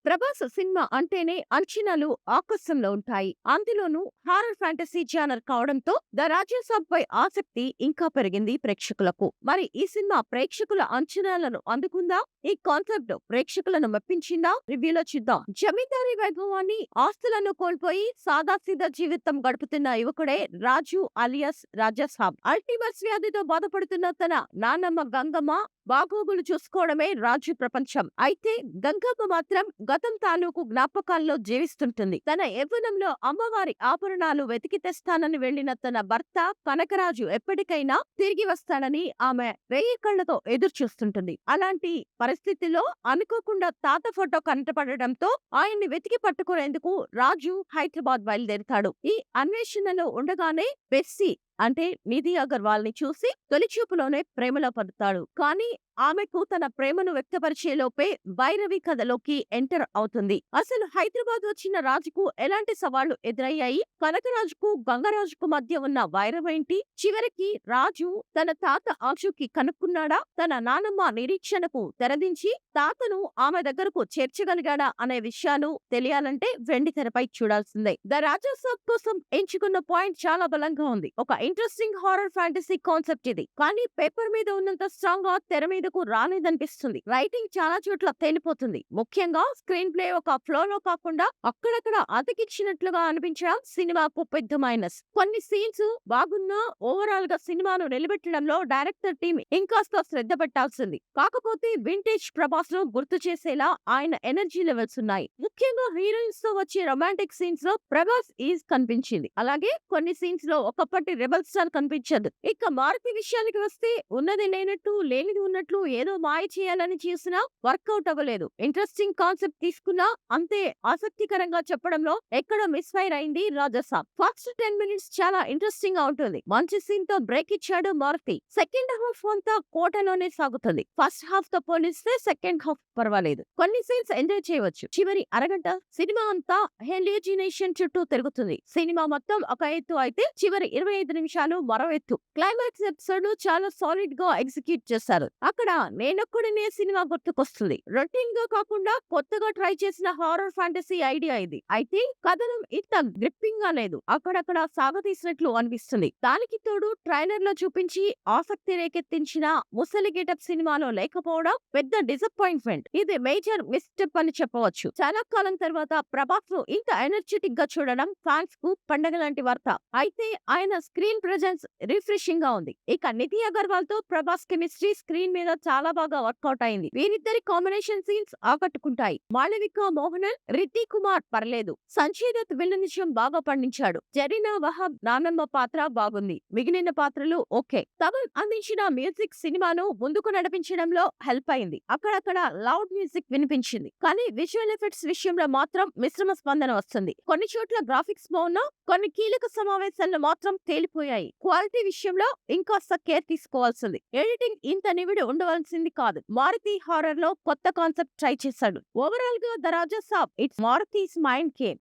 Prabhas cinema అంటేనే అంచనాలు ఆకాశంలో ఉంటాయి. అందులోనూ హారర్ ఫ్యాంటసీ జానర్ కావడంతో ద రాజాసాబ్ పై ఆసక్తి ఇంకా పెరిగింది ప్రేక్షకులకు. మరి ఈ సినిమా ప్రేక్షకుల అంచనాలను అందుకుందా? ఈ కాన్సెప్ట్ ప్రేక్షకులను మెప్పించిందా? రివ్యూలో చూద్దాం. జమీందారీ వైభవాన్ని, ఆస్తులను కోల్పోయి సాదాసీదా జీవితం గడుపుతున్న యువకుడే రాజు అలియాస్ రాజాసాబ్. అల్టీమర్స్ వ్యాధితో బాధపడుతున్న తన నాన్నమ్మ గంగమ్మ బాగోగులు చూసుకోవడమే రాజు ప్రపంచం. అయితే గంగమ్మ మాత్రం గతం తాలూకు జ్ఞాపకాల్లో జీవిస్తుంటుంది. తన యవ్వనంలో అమ్మవారి ఆభరణాలు వెతికి తెస్తానని వెళ్లిన తన భర్త కనకరాజు ఎప్పటికైనా తిరిగి వస్తాడని ఆమె వేయి కళ్లతో ఎదురు చూస్తుంటుంది. అలాంటి పరిస్థితిలో అనుకోకుండా తాత ఫోటో కంటపడడంతో ఆయన్ని వెతికి పట్టుకునేందుకు రాజు హైదరాబాద్ బయలుదేరుతాడు. ఈ అన్వేషణలో ఉండగానే బెస్సీ అంటే నిధి అగర్వాల్ ని చూసి తొలిచూపులోనే ప్రేమలో పడతాడు. కానీ ఆమెకు తన ప్రేమను వ్యక్తపరిచే లోపే భైరవి కథలోకి ఎంటర్ అవుతుంది. అసలు హైదరాబాద్ వచ్చిన రాజుకు ఎలాంటి సవాళ్లు ఎదురయ్యాయి? కనకరాజుకు గంగరాజుకు మధ్య ఉన్న వైరమేంటి? చివరికి రాజు తన తాత ఆచూకీ కనుక్కున్నాడా? తన నానమ్మ నిరీక్షణకు తెరదించి తాతను ఆమె దగ్గరకు చేర్చగలిగాడా అనే విషయాలు తెలియాలంటే వెండి తెరపై చూడాల్సిందే. ద రాజాసాబ్ కోసం ఎంచుకున్న పాయింట్ చాలా బలంగా ఉంది. ఒక ఇంట్రెస్టింగ్ హారర్ ఫ్యాంటసీ కాన్సెప్ట్ ఇది. కానీ పేపర్ మీద ఉన్నంత స్ట్రాంగ్ గా తెర మీదకు రాలేదనిపిస్తుంది. రైటింగ్ చాలా చోట్ల తేలిపోతుంది. ముఖ్యంగా స్క్రీన్ ప్లే ఒక ఫ్లోలో కాకుండా అక్కడక్కడ అతికిచ్చినట్లుగా అనిపించడం సినిమాకు పెద్ద మైనస్. కొన్ని సీన్స్ బాగున్నా ఓవరాల్ గా సినిమాను నిలబెట్టడంలో డైరెక్టర్ టీం ఇంకాస్త శ్రద్ధ పెట్టాల్సింది. కాకపోతే వింటేజ్ ప్రభాస్ ను గుర్తు చేసేలా ఆయన ఎనర్జీ లెవెల్స్ ఉన్నాయి. ముఖ్యంగా హీరోయిన్స్ తో వచ్చే రొమాంటిక్ సీన్స్ లో ప్రభాస్ ఈజ్ కనిపించింది. అలాగే కొన్ని సీన్స్ లో ఒకప్పటి రెబల్ స్టార్ కనిపించదు. ఇక మారుతి విషయానికి వస్తే ఉన్నది లేనట్టు లేనిది ఉన్నట్లు ఏదో మాయ చేయాలని చేసినా వర్కౌట్ అవ్వలేదు. ఇంట్రెస్టింగ్ కాన్సెప్ట్ తీసుకున్నా అంతే ఆసక్తికరంగా చెప్పడంలో ఎక్కడ మిస్ ఫైర్ అయింది రాజాసాబ్. ఫస్ట్ 10 మినిట్స్ చాలా ఇంట్రెస్టింగ్ గా ఉంటుంది. మంచి సీన్ తో బ్రేక్ ఇచ్చాడు మారుతి. సెకండ్ హాఫ్ అంతా కోటలోనే సాగుతుంది. ఫస్ట్ హాఫ్ తో పోలిస్తే సెకండ్ హాఫ్ పర్వాలేదు. కొన్ని సీన్స్ ఎంజాయ్ చేయవచ్చు. చివరి అరగంట సినిమా అంతా హెలియోజినేషన్ చుట్టూ తిరుగుతుంది. సినిమా మొత్తం ఒక ఎత్తు అయితే చివరి 25 నిమిషాలు మరో ఎత్తు. క్లైమాక్స్ ఎపిసోడ్ చాలా సాలిడ్ గా ఎగ్జిక్యూట్ చేశారు. అక్కడ నేనొక్కడినే సినిమా గుర్తుకొస్తుంది. రొటీన్ గా కాకుండా కొత్తగా ట్రై చేసిన హారర్ ఫ్యాంటసీ ఐడియా ఇది. అయితే కథనం ఇంత గ్రిప్పింగ్ గా లేదు. అక్కడక్కడ సాగతీసినట్లు అనిపిస్తుంది. దానికి తోడు ట్రైలర్ లో చూపించి ఆసక్తి రేకెత్తించిన ముసలి గెటప్ సినిమాలో లేకపోవడం పెద్ద డిసప్పాయింట్మెంట్. ఇది మేజర్ మిస్టెప్ అని చెప్పవచ్చు. చాలా కాలం తర్వాత ప్రభాస్ ను ఇంత ఎనర్జెటిక్ గా చూడడం ఫ్యాన్స్ కు పండగ లాంటి వార్త. అయితే ఆయన స్క్రీన్ ప్రెజెన్స్ రిఫ్రెషింగ్ గా ఉంది. ఇక నిధి అగర్వాల్ తో ప్రభాస్ కెమిస్ట్రీ స్క్రీన్ మీద చాలా బాగా వర్కౌట్ అయింది. వీరిద్దరి కాంబినేషన్ సీన్స్ ఆకట్టుకుంటాయి. మాళవిక మోహనన్, రితిక్ కుమార్ పర్లేదు. సంజయ్ దత్ విలనిజం బాగా పండించాడు. జరీనా వహాబ్ నానమ్మ పాత్ర బాగుంది. మిగిలిన పాత్రలు ఓకే. తమన్ అందించిన మ్యూజిక్ సినిమాను ముందుకు నడిపించడంలో హెల్ప్ అయింది. అక్కడక్కడ లౌడ్ మ్యూజిక్ వినిపించింది. కానీ విజువల్ ఎఫెక్ట్స్ విషయంలో మాత్రం మిశ్రమ స్పందన వస్తుంది. కొన్ని చోట్ల గ్రాఫిక్స్ బాగున్నా కొన్ని కీలక సమావేశాల్లో మాత్రం తేలిపోయాయి. క్వాలిటీ విషయంలో ఇంకాస్త కేర్ తీసుకోవాల్సింది. ఎడిటింగ్ ఇంత నివిడి ఉండవలసింది కాదు. మారుతి హారర్ లో కొత్త కాన్సెప్ట్ ట్రై చేశాడు. ఓవరాల్ గా the Raja Saab it's Maruthi's mind game.